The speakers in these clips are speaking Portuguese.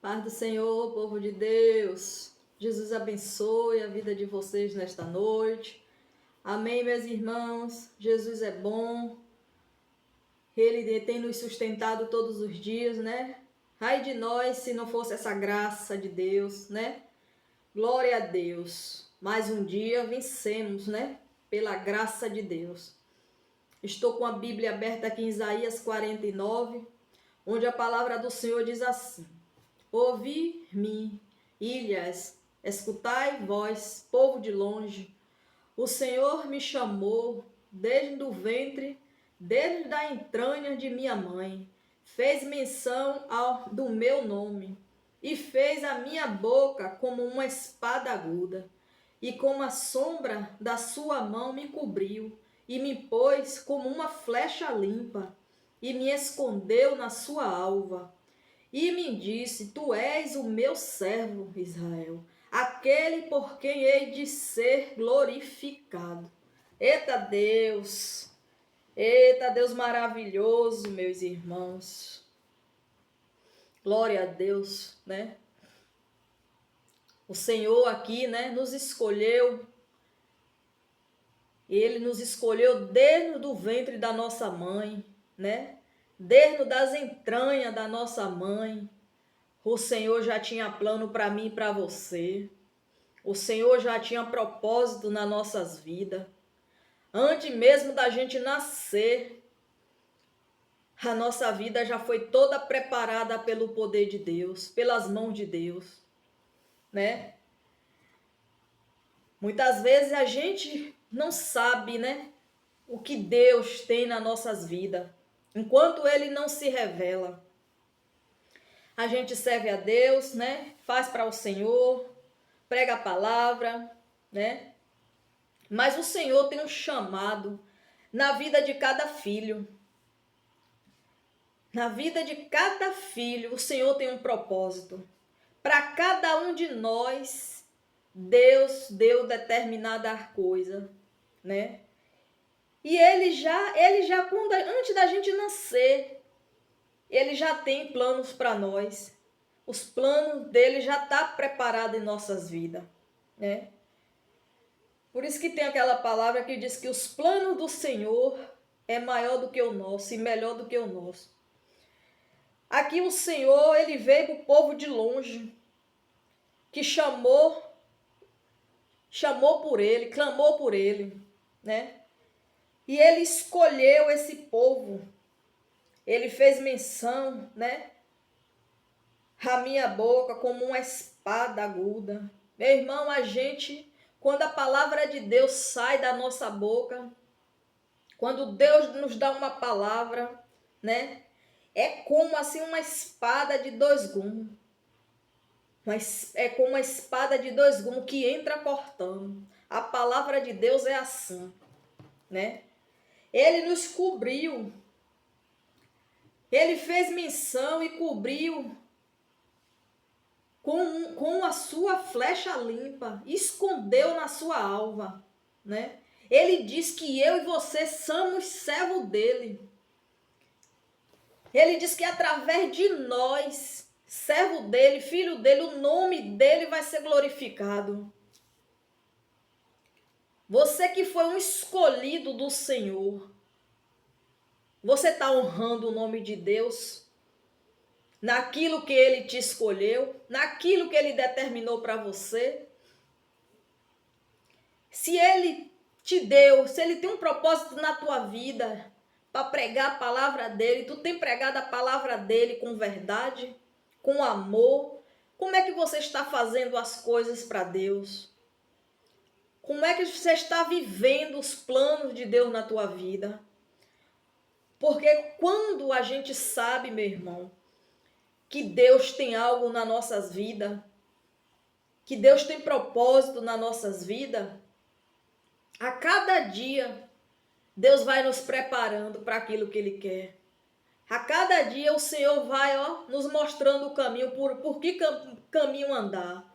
Paz do Senhor, povo de Deus. Jesus abençoe a vida de vocês nesta noite. Amém, meus irmãos. Jesus é bom. Ele tem nos sustentado todos os dias, né? Ai de nós se não fosse essa graça de Deus, né? Glória a Deus. Mais um dia vencemos, né? Pela graça de Deus. Estou com a Bíblia aberta aqui em Isaías 49, onde a palavra do Senhor diz assim: Ouvi-me, ilhas, escutai vós, povo de longe. O Senhor me chamou desde o ventre, desde a entranha de minha mãe. Fez menção do meu nome e fez a minha boca como uma espada aguda. E como a sombra da sua mão me cobriu e me pôs como uma flecha limpa e me escondeu na sua alva. E me disse: Tu és o meu servo, Israel, aquele por quem hei de ser glorificado. Eita Deus maravilhoso, meus irmãos. Glória a Deus, né? O Senhor aqui, né, nos escolheu. Ele nos escolheu desde o ventre da nossa mãe, né? Desde das entranhas da nossa mãe. O Senhor já tinha plano para mim e para você. O Senhor já tinha propósito nas nossas vidas. Antes mesmo da gente nascer, a nossa vida já foi toda preparada pelo poder de Deus, pelas mãos de Deus, né? Muitas vezes a gente não sabe, né, o que Deus tem nas nossas vidas, enquanto Ele não se revela. A gente serve a Deus, né? Faz para o Senhor, prega a palavra, né? Mas o Senhor tem um chamado na vida de cada filho. Na vida de cada filho, o Senhor tem um propósito. Para cada um de nós, Deus deu determinada coisa, né? E ele já antes da gente nascer, ele já tem planos para nós. Os planos dele já estão preparados em nossas vidas, né? Por isso que tem aquela palavra que diz que os planos do Senhor é maior do que o nosso e melhor do que o nosso. Aqui o Senhor, ele veio para o povo de longe, que chamou por ele, clamou por ele, né? E ele escolheu esse povo. Ele fez menção, né? A minha boca como uma espada aguda. Meu irmão, quando a palavra de Deus sai da nossa boca, quando Deus nos dá uma palavra, né? É como assim uma espada de dois gumes. É como uma espada de dois gumes que entra cortando. A palavra de Deus é assim, né? Ele nos cobriu. Ele fez menção e cobriu com a sua flecha limpa, escondeu na sua alva, né? Ele diz que eu e você somos servo dele. Ele diz que através de nós, servo dele, filho dele, o nome dele vai ser glorificado. Você que foi um escolhido do Senhor, você está honrando o nome de Deus? Naquilo que ele te escolheu, naquilo que ele determinou para você? Se ele te deu, se ele tem um propósito na tua vida para pregar a palavra dele, tu tem pregado a palavra dele com verdade, com amor, como é que você está fazendo as coisas para Deus? Como é que você está vivendo os planos de Deus na tua vida? Porque quando a gente sabe, meu irmão, que Deus tem algo nas nossas vidas, que Deus tem propósito nas nossas vidas, a cada dia Deus vai nos preparando para aquilo que Ele quer. A cada dia o Senhor vai nos mostrando o caminho, por que caminho andar.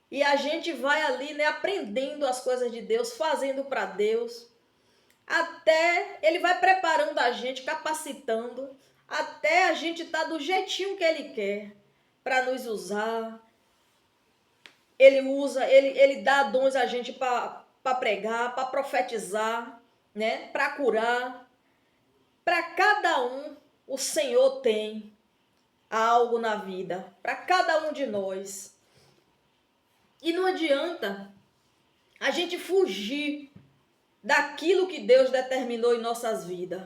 E a gente vai ali, né, aprendendo as coisas de Deus, fazendo para Deus. Até Ele vai preparando a gente, capacitando, até a gente estar do jeitinho que Ele quer. para nos usar. Ele usa, ele dá dons a gente para pregar, para profetizar, né? Para curar. Para cada um, o Senhor tem algo na vida, para cada um de nós. E não adianta a gente fugir daquilo que Deus determinou em nossas vidas.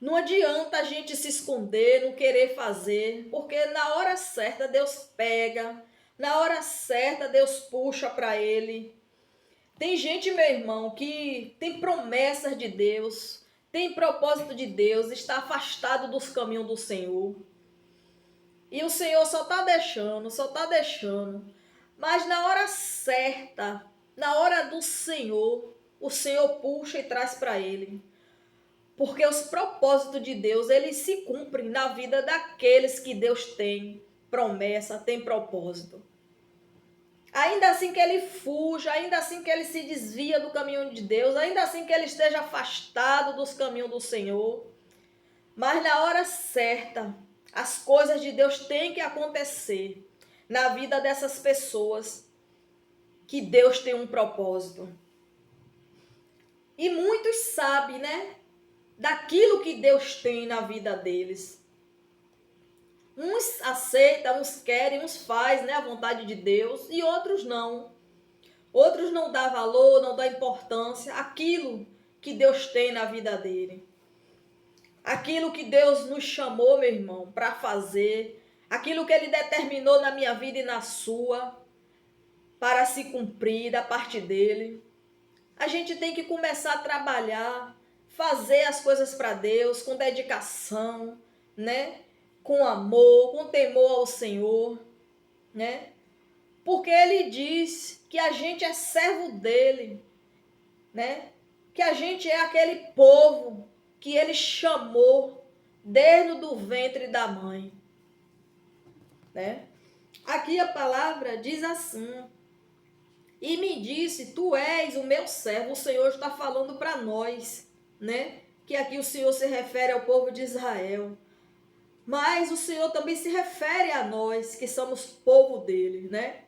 Não adianta a gente se esconder, não querer fazer, porque na hora certa Deus pega, na hora certa Deus puxa para Ele. Tem gente, meu irmão, que tem promessas de Deus, tem propósito de Deus, está afastado dos caminhos do Senhor. E o Senhor só está deixando. Mas na hora certa, na hora do Senhor, o Senhor puxa e traz para Ele. Porque os propósitos de Deus, eles se cumprem na vida daqueles que Deus tem promessa, tem propósito. Ainda assim que ele fuja, ainda assim que ele se desvia do caminho de Deus, ainda assim que ele esteja afastado dos caminhos do Senhor. Mas na hora certa, as coisas de Deus têm que acontecer na vida dessas pessoas que Deus tem um propósito. E muitos sabem, né? Daquilo que Deus tem na vida deles. Uns aceitam, uns querem, uns fazem, né, a vontade de Deus, e outros não. Outros não dão valor, não dão importância àquilo que Deus tem na vida dele. Aquilo que Deus nos chamou, meu irmão, para fazer, aquilo que Ele determinou na minha vida e na sua, para se cumprir da parte dele. A gente tem que começar a trabalhar, fazer as coisas para Deus com dedicação, né? Com amor, com temor ao Senhor, né? Porque Ele diz que a gente é servo dele, né? Que a gente é aquele povo que Ele chamou desde o ventre da mãe, né? Aqui a palavra diz assim: e me disse, tu és o meu servo. O Senhor está falando para nós, né? Que aqui o Senhor se refere ao povo de Israel. Mas o Senhor também se refere a nós, que somos povo dele, né?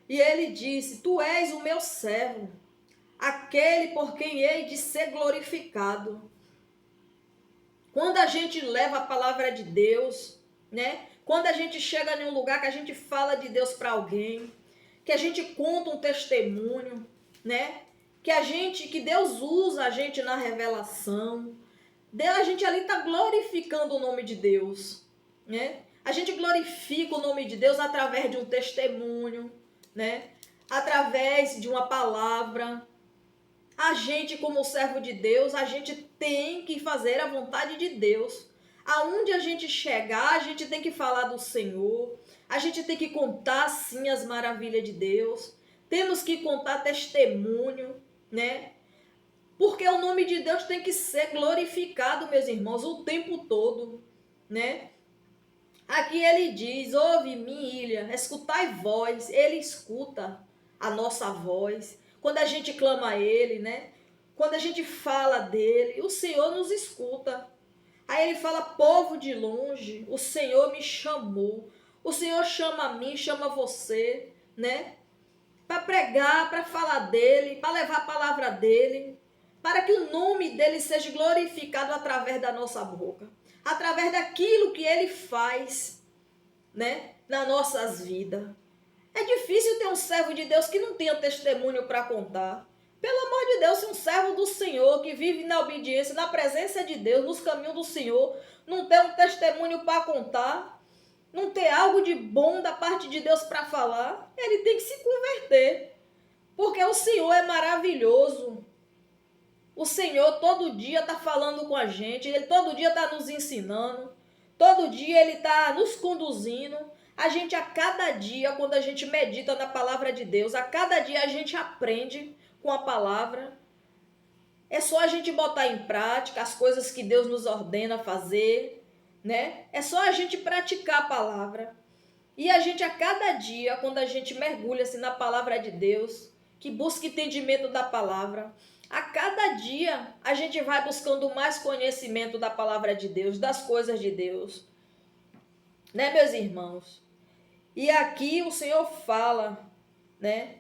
E ele disse, tu és o meu servo, aquele por quem hei de ser glorificado. Quando a gente leva a palavra de Deus, né? Quando a gente chega em um lugar que a gente fala de Deus para alguém, que a gente conta um testemunho, né? Que Deus usa a gente na revelação. A gente ali está glorificando o nome de Deus, né? A gente glorifica o nome de Deus através de um testemunho, né? Através de uma palavra. A gente, como servo de Deus, a gente tem que fazer a vontade de Deus. Aonde a gente chegar, a gente tem que falar do Senhor. A gente tem que contar, sim, as maravilhas de Deus. Temos que contar testemunho, né? Porque o nome de Deus tem que ser glorificado, meus irmãos, o tempo todo, né? Aqui ele diz, ouve minha ilha, escutai voz. Ele escuta a nossa voz. Quando a gente clama a Ele, né? Quando a gente fala dele, o Senhor nos escuta. Aí ele fala, povo de longe, o Senhor me chamou. O Senhor chama a mim, chama você, né? Para pregar, para falar dele, para levar a palavra dele, para que o nome dele seja glorificado através da nossa boca, através daquilo que ele faz, né? Nas nossas vidas. É difícil ter um servo de Deus que não tenha testemunho para contar. Pelo amor de Deus, se um servo do Senhor que vive na obediência, na presença de Deus, nos caminhos do Senhor, não ter um testemunho para contar, não ter algo de bom da parte de Deus para falar, ele tem que se converter. Porque o Senhor é maravilhoso. O Senhor todo dia está falando com a gente, Ele todo dia está nos ensinando, todo dia Ele está nos conduzindo. A gente a cada dia, quando a gente medita na palavra de Deus, a cada dia a gente aprende com a palavra. É só a gente botar em prática as coisas que Deus nos ordena fazer, né? É só a gente praticar a palavra. E a gente a cada dia, quando a gente mergulha assim na palavra de Deus, que busca entendimento da palavra, a cada dia a gente vai buscando mais conhecimento da palavra de Deus, das coisas de Deus. Né, meus irmãos? E aqui o Senhor fala, né?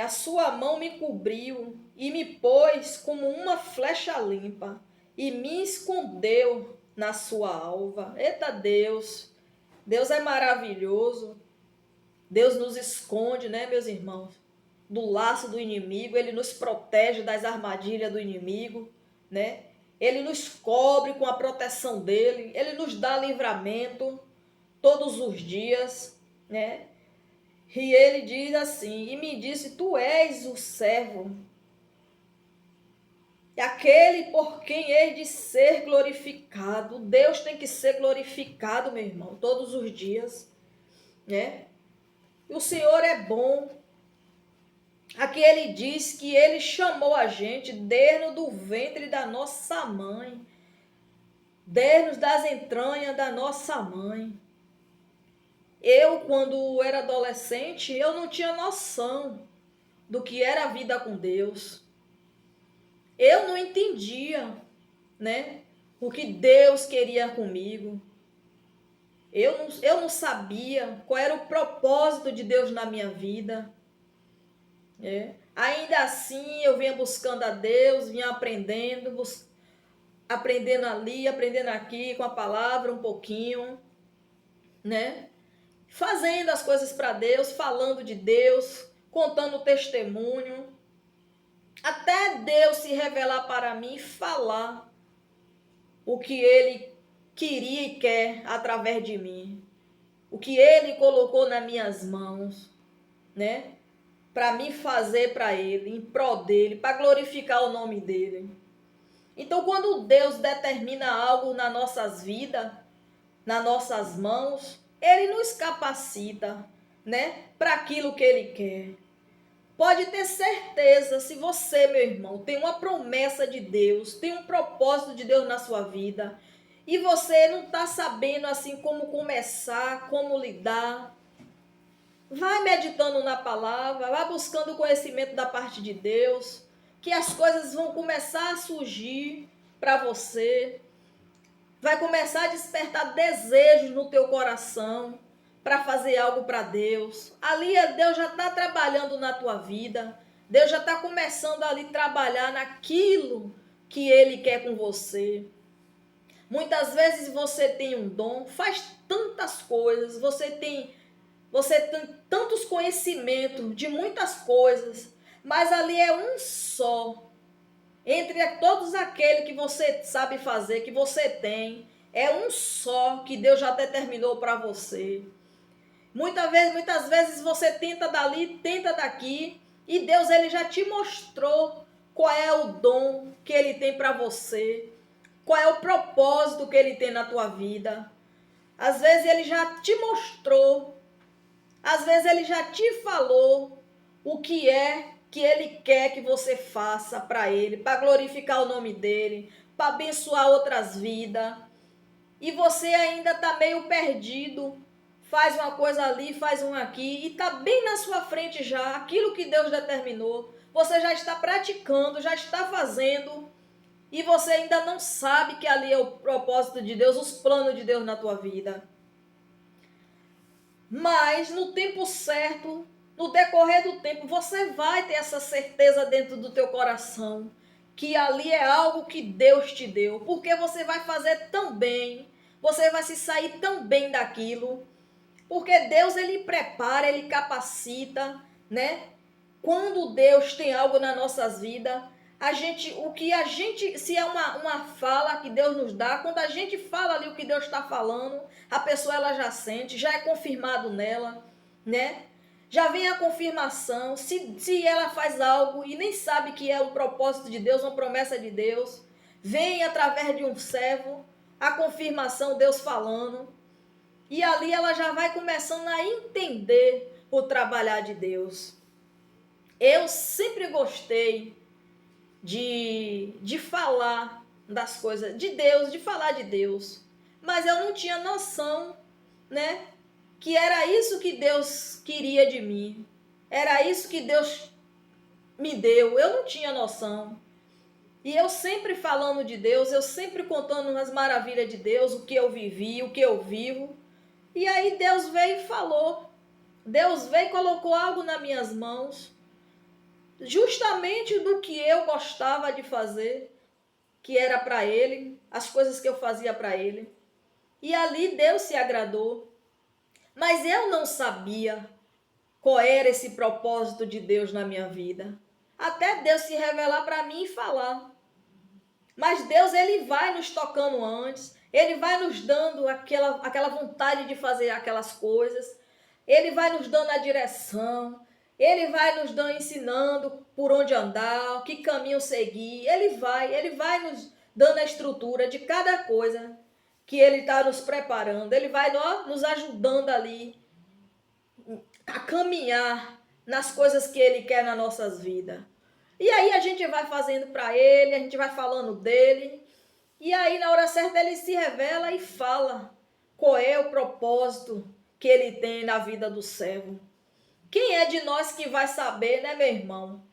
A sua mão me cobriu e me pôs como uma flecha limpa e me escondeu na sua alva. Eita Deus! Deus é maravilhoso. Deus nos esconde, né, meus irmãos? Do laço do inimigo, Ele nos protege das armadilhas do inimigo, né? Ele nos cobre com a proteção dEle, Ele nos dá livramento todos os dias, né? E Ele diz assim, e me disse, tu és o servo, aquele por quem hei de ser glorificado. Deus tem que ser glorificado, meu irmão, todos os dias, né? E o Senhor é bom. Aqui ele diz que ele chamou a gente desde do ventre da nossa mãe, desde das entranhas da nossa mãe. Eu, quando era adolescente, eu não tinha noção do que era a vida com Deus. Eu não entendia, né, o que Deus queria comigo. Eu não sabia qual era o propósito de Deus na minha vida. Ainda assim, eu vinha buscando a Deus, vinha aprendendo, aprendendo ali, aprendendo aqui com a palavra um pouquinho, né? Fazendo as coisas para Deus, falando de Deus, contando testemunho, até Deus se revelar para mim e falar o que Ele queria e quer através de mim, o que Ele colocou nas minhas mãos, né? Para mim fazer para Ele, em prol dEle, para glorificar o nome dEle. Então, quando Deus determina algo nas nossas vidas, nas nossas mãos, Ele nos capacita, né, para aquilo que Ele quer. Pode ter certeza, se você, meu irmão, tem uma promessa de Deus, tem um propósito de Deus na sua vida, e você não está sabendo assim como começar, como lidar, vai meditando na palavra, vai buscando o conhecimento da parte de Deus, que as coisas vão começar a surgir para você, vai começar a despertar desejos no teu coração para fazer algo para Deus. Ali Deus já está trabalhando na tua vida, Deus já está começando ali a trabalhar naquilo que Ele quer com você. Muitas vezes você tem um dom, faz tantas coisas, você tem tantos conhecimentos de muitas coisas, mas ali é um só. Entre todos aqueles que você sabe fazer, que você tem, é um só que Deus já determinou para você. Muitas vezes você tenta dali, tenta daqui, e Deus ele já te mostrou qual é o dom que Ele tem para você, qual é o propósito que Ele tem na tua vida. Às vezes Ele já te mostrou, às vezes Ele já te falou o que é que Ele quer que você faça para Ele, para glorificar o nome dEle, para abençoar outras vidas. E você ainda está meio perdido, faz uma coisa ali, faz uma aqui, e está bem na sua frente já, aquilo que Deus determinou. Você já está praticando, já está fazendo, e você ainda não sabe que ali é o propósito de Deus, os planos de Deus na tua vida. Mas no tempo certo, no decorrer do tempo, você vai ter essa certeza dentro do teu coração que ali é algo que Deus te deu, porque você vai fazer tão bem, você vai se sair tão bem daquilo, porque Deus ele prepara, ele capacita, né? Quando Deus tem algo nas nossas vidas, se é uma fala que Deus nos dá, quando a gente fala ali o que Deus está falando, a pessoa ela já sente, já é confirmado nela, né? Já vem a confirmação, se ela faz algo e nem sabe que é um propósito de Deus, uma promessa de Deus, vem através de um servo, a confirmação, Deus falando, e ali ela já vai começando a entender o trabalhar de Deus. Eu sempre gostei de falar das coisas de Deus, de falar de Deus, mas eu não tinha noção, né, que era isso que Deus queria de mim, era isso que Deus me deu, eu não tinha noção. E eu sempre falando de Deus, eu sempre contando as maravilhas de Deus, o que eu vivi, o que eu vivo. E aí Deus veio e falou, Deus veio e colocou algo nas minhas mãos, justamente do que eu gostava de fazer, que era para Ele, as coisas que eu fazia para Ele. E ali Deus se agradou. Mas eu não sabia qual era esse propósito de Deus na minha vida. Até Deus se revelar para mim e falar. Mas Deus, Ele vai nos tocando antes, Ele vai nos dando aquela vontade de fazer aquelas coisas, Ele vai nos dando a direção, Ele vai nos dando, ensinando por onde andar, que caminho seguir, Ele vai nos dando a estrutura de cada coisa que Ele está nos preparando, Ele vai nos ajudando ali a caminhar nas coisas que Ele quer nas nossas vidas. E aí a gente vai fazendo para Ele, a gente vai falando dele, e aí na hora certa Ele se revela e fala qual é o propósito que Ele tem na vida do servo. Quem é de nós que vai saber, né, meu irmão,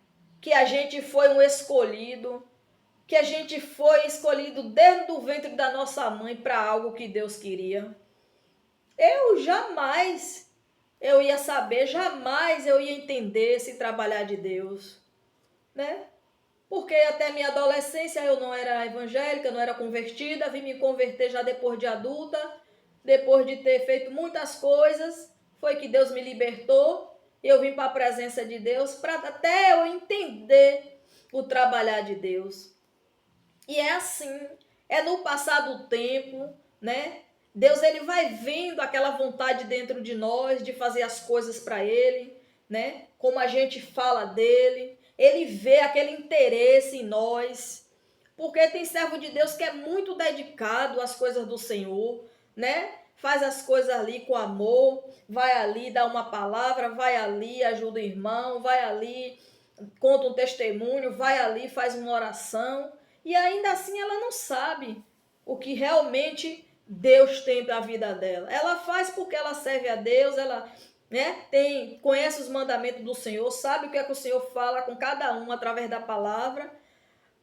que a gente foi um escolhido, que a gente foi escolhido dentro do ventre da nossa mãe para algo que Deus queria? Eu jamais eu ia saber, jamais eu ia entender esse trabalhar de Deus, né? Porque até minha adolescência eu não era evangélica, não era convertida, vim me converter já depois de adulta, depois de ter feito muitas coisas, foi que Deus me libertou, e eu vim para a presença de Deus, para até eu entender o trabalhar de Deus. E é assim, é no passar do tempo, né? Deus, ele vai vendo aquela vontade dentro de nós de fazer as coisas para ele, né? Como a gente fala dele, ele vê aquele interesse em nós, porque tem servo de Deus que é muito dedicado às coisas do Senhor, né? Faz as coisas ali com amor, vai ali, dá uma palavra, vai ali, ajuda o irmão, vai ali, conta um testemunho, vai ali, faz uma oração, e ainda assim ela não sabe o que realmente Deus tem para a vida dela. Ela faz porque ela serve a Deus, ela, né, conhece os mandamentos do Senhor, sabe o que é que o Senhor fala com cada um através da palavra,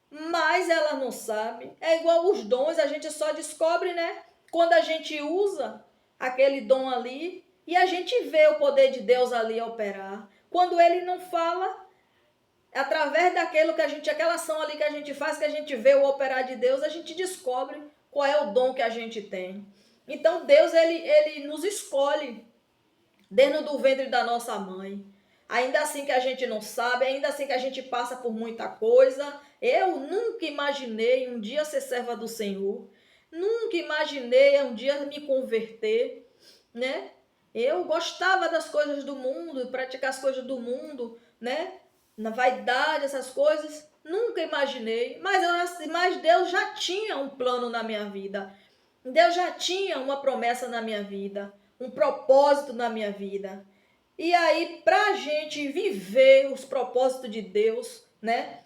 mas ela não sabe. É igual os dons, a gente só descobre, né, quando a gente usa aquele dom ali e a gente vê o poder de Deus ali operar. Quando ele não fala, através daquilo que a gente, aquela ação ali que a gente faz, que a gente vê o operar de Deus, a gente descobre qual é o dom que a gente tem. Então Deus, ele nos escolhe dentro do ventre da nossa mãe. Ainda assim que a gente não sabe, ainda assim que a gente passa por muita coisa. Eu nunca imaginei um dia ser serva do Senhor. Nunca imaginei um dia me converter, né? Eu gostava das coisas do mundo, praticar as coisas do mundo, né? Na vaidade, essas coisas. Nunca imaginei, mas Deus já tinha um plano na minha vida. Deus já tinha uma promessa na minha vida, um propósito na minha vida. E aí, para a gente viver os propósitos de Deus, né?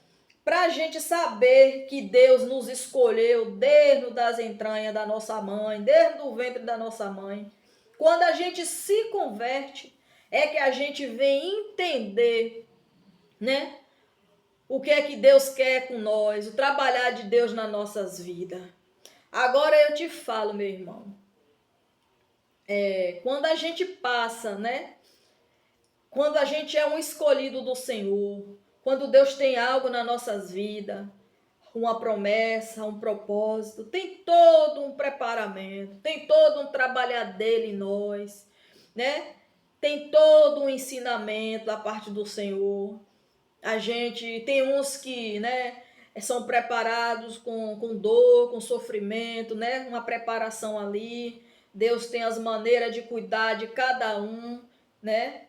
Para a gente saber que Deus nos escolheu dentro das entranhas da nossa mãe, dentro do ventre da nossa mãe. Quando a gente se converte, é que a gente vem entender, né? O que é que Deus quer com nós, o trabalhar de Deus nas nossas vidas. Agora eu te falo, meu irmão, quando a gente passa, né? Quando a gente é um escolhido do Senhor, quando Deus tem algo nas nossas vidas, uma promessa, um propósito, tem todo um preparamento, tem todo um trabalhar dele em nós, né? Tem todo um ensinamento da parte do Senhor. A gente tem uns que, né, são preparados com dor, com sofrimento, né? Uma preparação ali. Deus tem as maneiras de cuidar de cada um, né?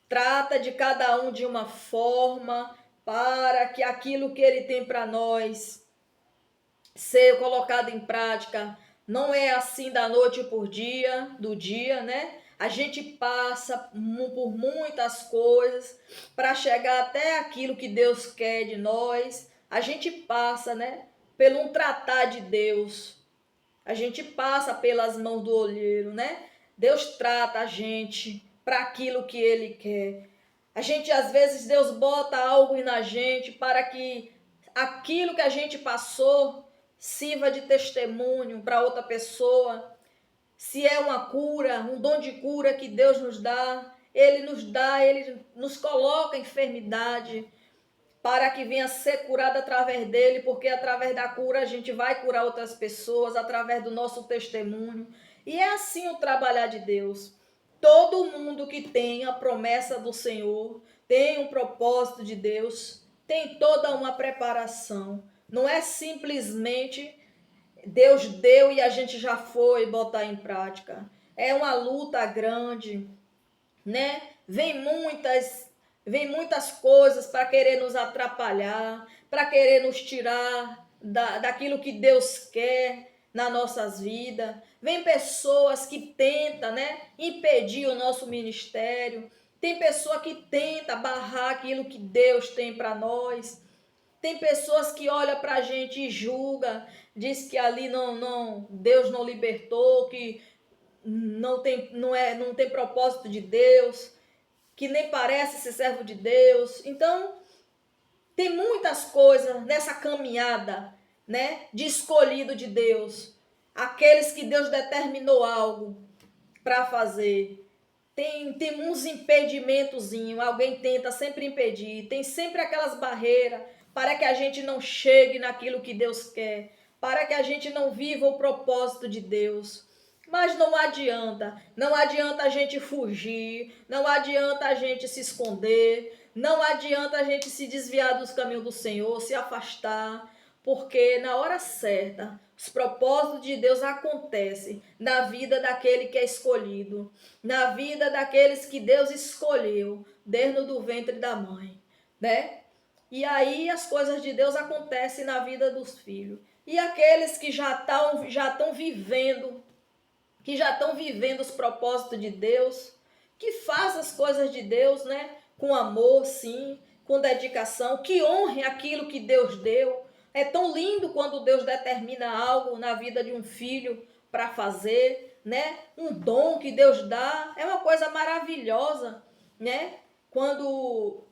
Trata de cada um de uma forma para que aquilo que ele tem para nós ser colocado em prática. Não é assim da noite por dia, do dia, né? A gente passa por muitas coisas para chegar até aquilo que Deus quer de nós. A gente passa, né, pelo um tratar de Deus. A gente passa pelas mãos do olheiro, né? Deus trata a gente para aquilo que Ele quer. A gente, às vezes, Deus bota algo na gente para que aquilo que a gente passou sirva de testemunho para outra pessoa. Se é uma cura, um dom de cura que Deus nos dá, Ele nos dá, Ele nos coloca enfermidade para que venha ser curada através dele, porque através da cura a gente vai curar outras pessoas, através do nosso testemunho. E é assim o trabalhar de Deus. Todo mundo que tem a promessa do Senhor, tem um propósito de Deus, tem toda uma preparação. Não é simplesmente Deus deu e a gente já foi botar em prática. É uma luta grande, né? Vem muitas coisas para querer nos atrapalhar, para querer nos tirar daquilo que Deus quer nas nossas vidas. Vem pessoas que tentam, né, impedir o nosso ministério. Tem pessoa que tenta barrar aquilo que Deus tem para nós. Tem pessoas que olham para a gente e julga, diz que ali Deus não libertou, que não tem propósito de Deus, que nem parece ser servo de Deus. Então, tem muitas coisas nessa caminhada, né, de escolhido de Deus. Aqueles que Deus determinou algo para fazer. Tem uns impedimentozinhos, alguém tenta sempre impedir, tem sempre aquelas barreiras para que a gente não chegue naquilo que Deus quer, para que a gente não viva o propósito de Deus. Mas não adianta a gente fugir, não adianta a gente se esconder, não adianta a gente se desviar dos caminhos do Senhor, se afastar, porque na hora certa, os propósitos de Deus acontecem na vida daquele que é escolhido, na vida daqueles que Deus escolheu, desde do ventre da mãe, né? E aí as coisas de Deus acontecem na vida dos filhos. E aqueles que já estão vivendo os propósitos de Deus, que faz as coisas de Deus, né? Com amor, sim, com dedicação, que honre aquilo que Deus deu. É tão lindo quando Deus determina algo na vida de um filho para fazer, né? Um dom que Deus dá, é uma coisa maravilhosa, né? Quando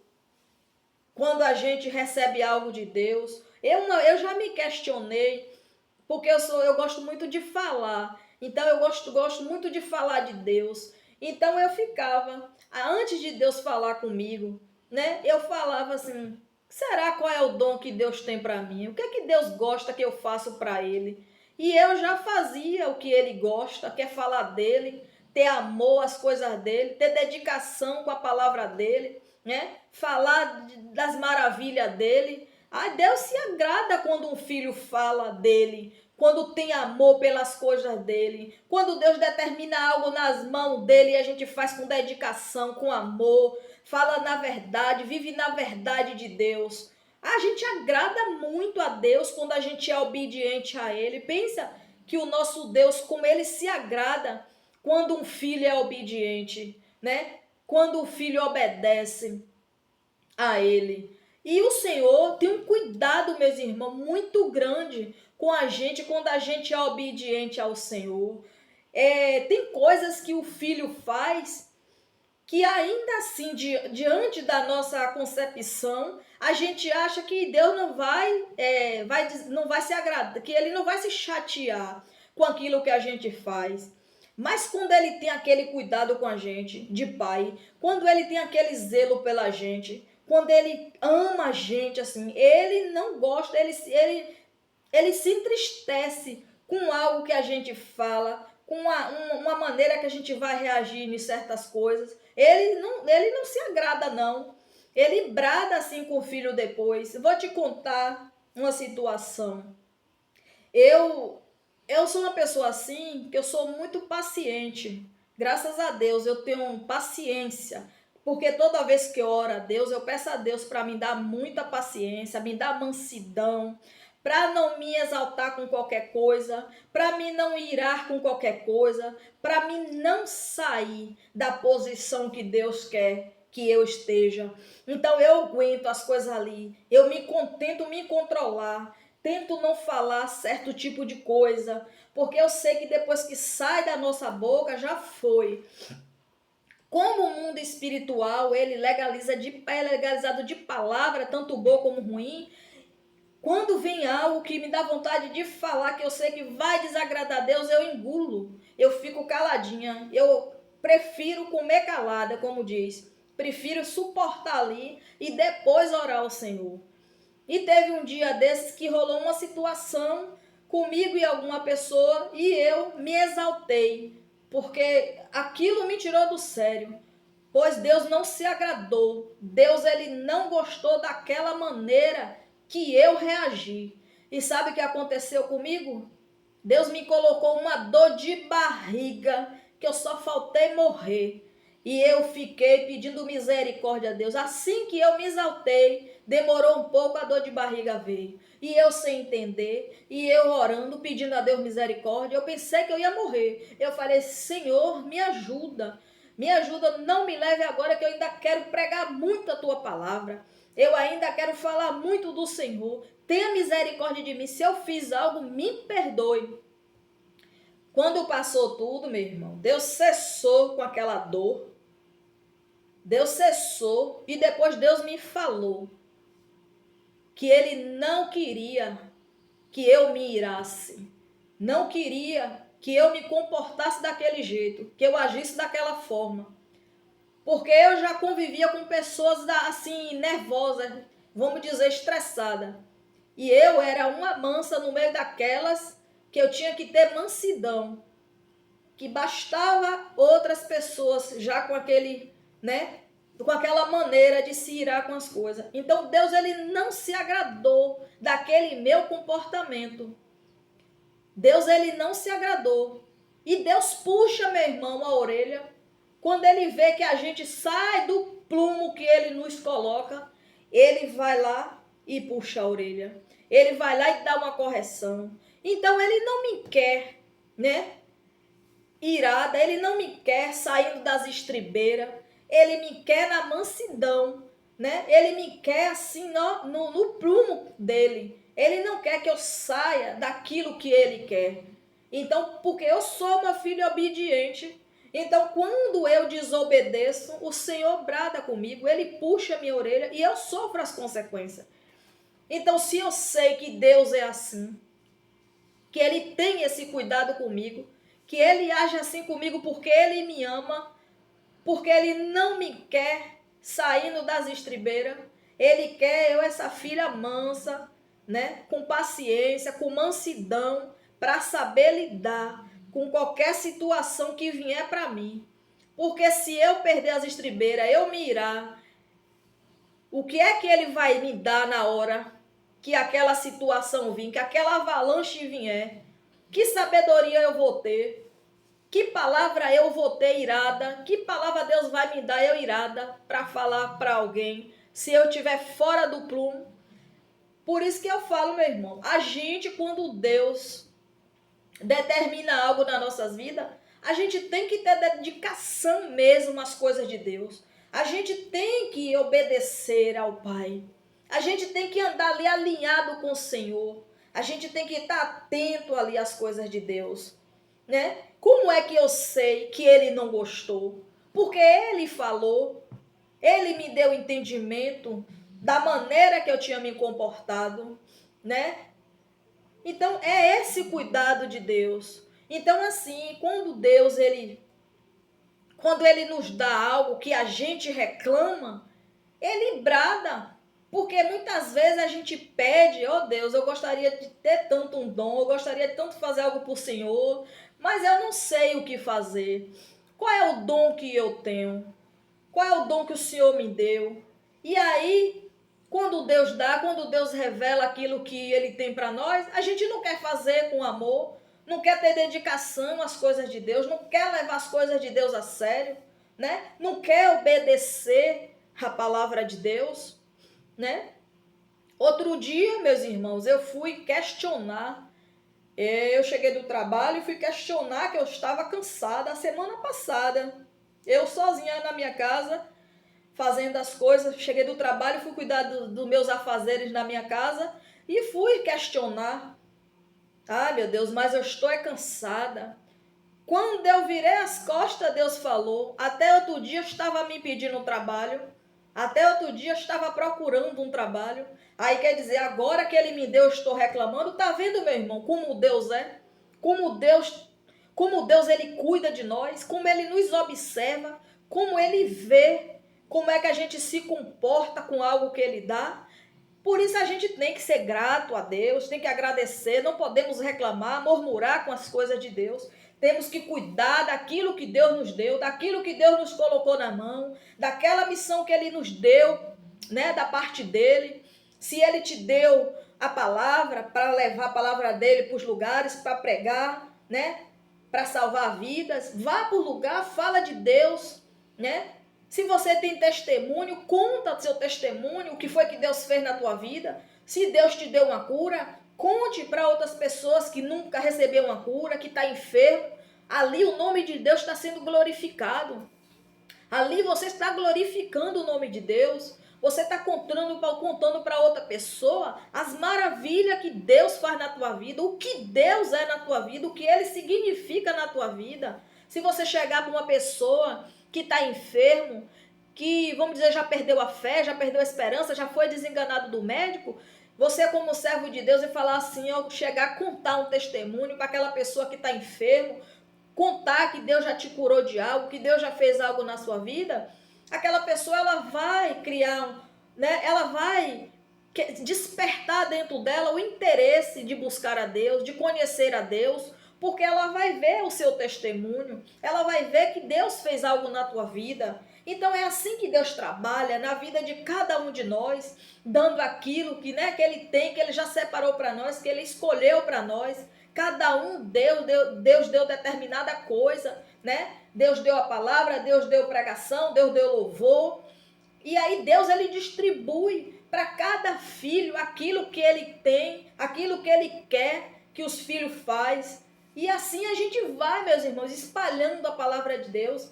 a gente recebe algo de Deus. Eu já me questionei, porque eu gosto muito de falar. Então eu gosto muito de falar de Deus. Então eu ficava, antes de Deus falar comigo, né? Eu falava assim: será qual é o dom que Deus tem para mim? O que é que Deus gosta que eu faço para Ele? E eu já fazia o que Ele gosta, que é falar dele, ter amor às coisas dele, ter dedicação com a palavra dele, né? Falar das maravilhas dele. Deus se agrada quando um filho fala dele, quando tem amor pelas coisas dele, quando Deus determina algo nas mãos dele e a gente faz com dedicação, com amor, fala na verdade, vive na verdade de Deus. A gente agrada muito a Deus quando a gente é obediente a Ele. Pensa que o nosso Deus, como Ele se agrada quando um filho é obediente, né? Quando o filho obedece a Ele. E o Senhor tem um cuidado, meus irmãos, muito grande com a gente quando a gente é obediente ao Senhor. Tem coisas que o filho faz que ainda assim, diante da nossa concepção, a gente acha que Deus não vai se agradar, que Ele não vai se chatear com aquilo que a gente faz. Mas quando Ele tem aquele cuidado com a gente, de pai, quando Ele tem aquele zelo pela gente, quando Ele ama a gente, assim, Ele não gosta, ele se entristece com algo que a gente fala, com uma maneira que a gente vai reagir em certas coisas. Ele não se agrada, não. Ele brada assim com o filho depois. Vou te contar uma situação. Eu sou uma pessoa assim, que eu sou muito paciente. Graças a Deus eu tenho paciência. Porque toda vez que eu oro a Deus, eu peço a Deus para me dar muita paciência, me dar mansidão, para não me exaltar com qualquer coisa, para me não irar com qualquer coisa, para mim não sair da posição que Deus quer que eu esteja. Então eu aguento as coisas ali, eu tento me controlar, tento não falar certo tipo de coisa, porque eu sei que depois que sai da nossa boca já foi. Como o mundo espiritual ele é legalizado de palavra, tanto boa como ruim, quando vem algo que me dá vontade de falar, que eu sei que vai desagradar a Deus, eu engulo, eu fico caladinha, prefiro comer calada, como diz. Prefiro suportar ali e depois orar ao Senhor. E teve um dia desses que rolou uma situação comigo e alguma pessoa e eu me exaltei, porque aquilo me tirou do sério. Pois Deus não se agradou. Deus, ele não gostou daquela maneira que eu reagi. E sabe o que aconteceu comigo? Deus me colocou uma dor de barriga que eu só faltei morrer. E eu fiquei pedindo misericórdia a Deus. Assim que eu me exaltei, demorou um pouco, a dor de barriga veio. E eu sem entender, e eu orando, pedindo a Deus misericórdia, eu pensei que eu ia morrer. Eu falei, Senhor, me ajuda. Me ajuda, não me leve agora que eu ainda quero pregar muito a tua palavra. Eu ainda quero falar muito do Senhor. Tenha misericórdia de mim. Se eu fiz algo, me perdoe. Quando passou tudo, meu irmão, Deus cessou com aquela dor. Deus cessou e depois Deus me falou que Ele não queria que eu me irasse. Não queria que eu me comportasse daquele jeito, que eu agisse daquela forma. Porque eu já convivia com pessoas assim, nervosas, vamos dizer, estressadas. E eu era uma mansa no meio daquelas que eu tinha que ter mansidão. Que bastava outras pessoas já com aquele, né? Com aquela maneira de se irar com as coisas. Então Deus, ele não se agradou daquele meu comportamento. Deus, ele não se agradou. E Deus puxa, meu irmão, a orelha. Quando ele vê que a gente sai do plumo que ele nos coloca, ele vai lá e puxa a orelha. Ele vai lá e dá uma correção. Então ele não me quer, né? Irada, ele não me quer saindo das estribeiras. Ele me quer na mansidão, né? Ele me quer assim no prumo dele. Ele não quer que eu saia daquilo que ele quer. Então, porque eu sou uma filha obediente, então quando eu desobedeço, o Senhor brada comigo, ele puxa a minha orelha e eu sofro as consequências. Então, se eu sei que Deus é assim, que ele tem esse cuidado comigo, que ele age assim comigo porque ele me ama, porque ele não me quer saindo das estribeiras, ele quer eu, essa filha mansa, né, com paciência, com mansidão, para saber lidar com qualquer situação que vier para mim. Porque se eu perder as estribeiras, eu me irar, o que é que ele vai me dar na hora que aquela situação vir, que aquela avalanche vier? Que sabedoria eu vou ter? Que palavra eu vou ter irada? Que palavra Deus vai me dar eu irada para falar para alguém se eu estiver fora do plumo? Por isso que eu falo, meu irmão, a gente, quando Deus determina algo nas nossas vidas, a gente tem que ter dedicação mesmo às coisas de Deus. A gente tem que obedecer ao Pai. A gente tem que andar ali alinhado com o Senhor. A gente tem que estar atento ali às coisas de Deus, né? Como é que eu sei que ele não gostou? Porque ele falou, ele me deu entendimento da maneira que eu tinha me comportado, né? Então, é esse cuidado de Deus. Então, assim, quando Deus, quando ele nos dá algo que a gente reclama, ele brada. Porque muitas vezes a gente pede, oh Deus, eu gostaria de ter tanto um dom, eu gostaria de tanto fazer algo por Senhor, mas eu não sei o que fazer. Qual é o dom que eu tenho? Qual é o dom que o Senhor me deu? E aí, quando Deus dá, quando Deus revela aquilo que Ele tem para nós, a gente não quer fazer com amor, não quer ter dedicação às coisas de Deus, não quer levar as coisas de Deus a sério, né? Não quer obedecer a palavra de Deus, né? Outro dia, meus irmãos, eu fui questionar. Eu cheguei do trabalho e fui questionar que eu estava cansada a semana passada. Eu sozinha na minha casa, fazendo as coisas. Cheguei do trabalho, fui cuidar dos meus afazeres na minha casa e fui questionar. Ai, meu Deus, mas eu estou cansada. Quando eu virei as costas, Deus falou. Até outro dia eu estava me pedindo trabalho. Até outro dia eu estava procurando um trabalho. Aí quer dizer, agora que ele me deu, eu estou reclamando. Tá vendo, meu irmão, como Deus é? Como Deus como Deus ele cuida de nós, como ele nos observa, como ele vê, como é que a gente se comporta com algo que ele dá. Por isso a gente tem que ser grato a Deus, tem que agradecer, não podemos reclamar, murmurar com as coisas de Deus. Temos que cuidar daquilo que Deus nos deu, daquilo que Deus nos colocou na mão, daquela missão que ele nos deu, né, da parte dele. Se ele te deu a palavra, para levar a palavra dele para os lugares, para pregar, né, para salvar vidas, vá para o lugar, fala de Deus, né? Se você tem testemunho, conta seu testemunho, o que foi que Deus fez na tua vida. Se Deus te deu uma cura, conte para outras pessoas que nunca receberam uma cura, que está enfermo. Ali o nome de Deus está sendo glorificado. Ali você está glorificando o nome de Deus. Você está contando para outra pessoa as maravilhas que Deus faz na tua vida, o que Deus é na tua vida, o que Ele significa na tua vida. Se você chegar para uma pessoa que está enfermo, que, vamos dizer, já perdeu a fé, já perdeu a esperança, já foi desenganado do médico, você como servo de Deus e falar assim, ó, chegar a contar um testemunho para aquela pessoa que está enfermo, contar que Deus já te curou de algo, que Deus já fez algo na sua vida, aquela pessoa ela vai criar, né, ela vai despertar dentro dela o interesse de buscar a Deus, de conhecer a Deus, porque ela vai ver o seu testemunho, ela vai ver que Deus fez algo na tua vida. Então é assim que Deus trabalha na vida de cada um de nós, dando aquilo que, né, que Ele tem, que Ele já separou para nós, que Ele escolheu para nós. Cada um Deus deu determinada coisa, né? Deus deu a palavra, Deus deu pregação, Deus deu louvor. E aí Deus ele distribui para cada filho aquilo que ele tem, aquilo que ele quer que os filhos faz. E assim a gente vai, meus irmãos, espalhando a palavra de Deus,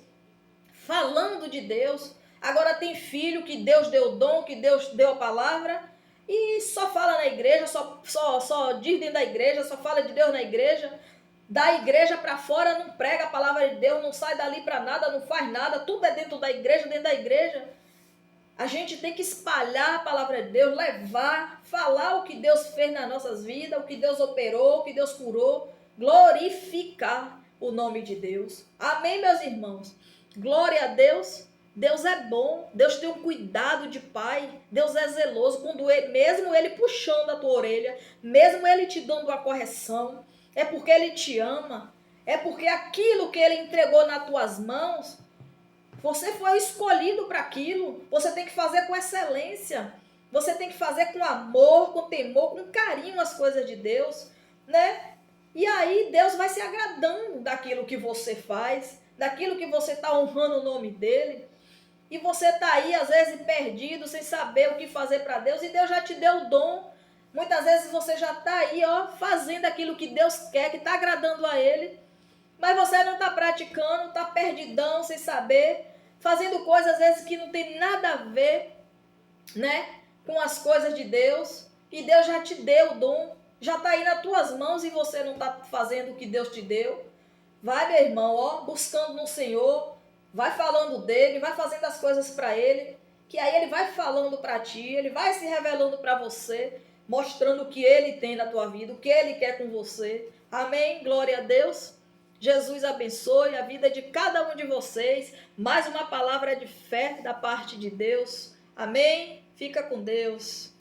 falando de Deus. Agora tem filho que Deus deu o dom, que Deus deu a palavra, e só fala na igreja, só diz dentro da igreja, só fala de Deus na igreja. Da igreja para fora não prega a palavra de Deus, não sai dali para nada, não faz nada, tudo é dentro da igreja, dentro da igreja. A gente tem que espalhar a palavra de Deus, levar, falar o que Deus fez nas nossas vidas, o que Deus operou, o que Deus curou, glorificar o nome de Deus. Amém, meus irmãos? Glória a Deus. Deus é bom, Deus tem um cuidado de pai, Deus é zeloso, quando mesmo Ele puxando a tua orelha, mesmo Ele te dando a correção, é porque Ele te ama, é porque aquilo que Ele entregou nas tuas mãos, você foi escolhido para aquilo, você tem que fazer com excelência, você tem que fazer com amor, com temor, com carinho as coisas de Deus, né? E aí Deus vai se agradando daquilo que você faz, daquilo que você está honrando o nome dEle. E você está aí, às vezes, perdido, sem saber o que fazer para Deus, e Deus já te deu o dom. Muitas vezes você já está aí, ó, fazendo aquilo que Deus quer, que está agradando a Ele, mas você não está praticando, está perdidão, sem saber, fazendo coisas, às vezes, que não tem nada a ver, né, com as coisas de Deus, e Deus já te deu o dom, já está aí nas tuas mãos, e você não está fazendo o que Deus te deu. Vai, meu irmão, ó, buscando no Senhor, vai falando dele, vai fazendo as coisas para ele, que aí ele vai falando para ti, ele vai se revelando para você, mostrando o que ele tem na tua vida, o que ele quer com você. Amém? Glória a Deus. Jesus abençoe a vida de cada um de vocês. Mais uma palavra de fé da parte de Deus. Amém? Fica com Deus.